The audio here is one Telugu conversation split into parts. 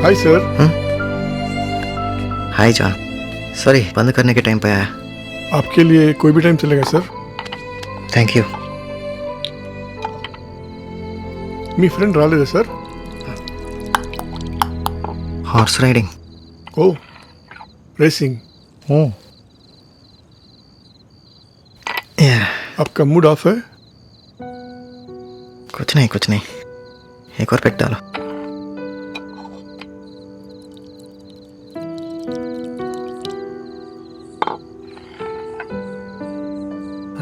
हाय सर। हाय जॉन, सॉरी बंद करने के टाइम पे आया। आपके लिए कोई भी टाइम चलेगा सर। Thank you. మీ ఫ్రెండ్ రాలేదా sir? Horse riding. Oh racing. या आपका मूड ऑफ है? कुछ नहीं, एक और पेट डालो।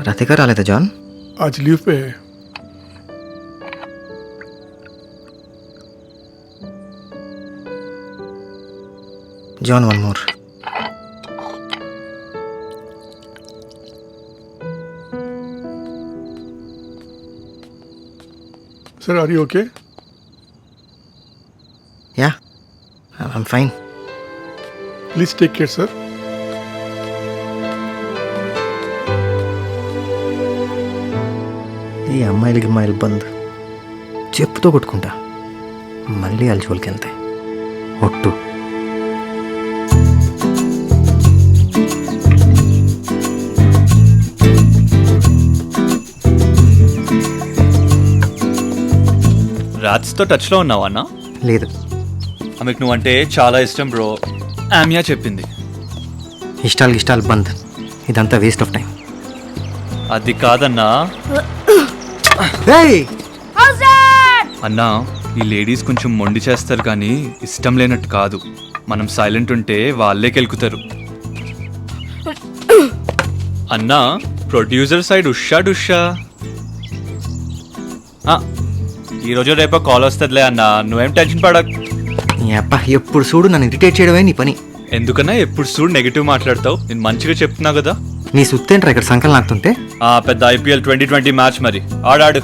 राधिका राले थे जॉन? आज लीव पे है। John one more. Sir are you okay? Yeah I am fine. Please take care sir. ఈ అమ్మాయిలకి అమ్మాయిలు బంద్ చెప్పుతో కొట్టుకుంటా మళ్ళీ వాళ్ళ జోలికి వెళ్తాయి ఒట్టు. రాజ్తో టచ్లో ఉన్నావా అన్న? లేదు, ఆమెకు నువ్వంటే చాలా ఇష్టం బ్రో. ఆమియా చెప్పింది. ఇష్టాలు బంద్, ఇదంతా వేస్ట్ ఆఫ్ టైం. అది కాదన్నా. అన్నా, ఈ లేడీస్ కొంచెం మొండి చేస్తారు కానీ ఇష్టం లేనట్టు కాదు. మనం సైలెంట్ ఉంటే వాళ్ళే కెలుకుతారు. అన్నా, ప్రొడ్యూసర్ సైడ్ ఉషా ఈరోజు రేపో కాల్ వస్తుందిలే అన్నా, నువ్వేం టెన్షన్ పడక్. నీ అబ్బా ఎప్పుడు చూడు నన్ను ఇరిటేట్ చేయడమే నీ పని. ఎందుకన్నా ఎప్పుడు చూడు నెగిటివ్ మాట్లాడతావు? నేను మంచిగా చెప్తున్నా కదా. నీ సుత్తేంట్రా ఇక్కడ సంకల్ నాకుతుంటే. పెద్ద IPL 2020 మ్యాచ్ మరి ఆడాడు.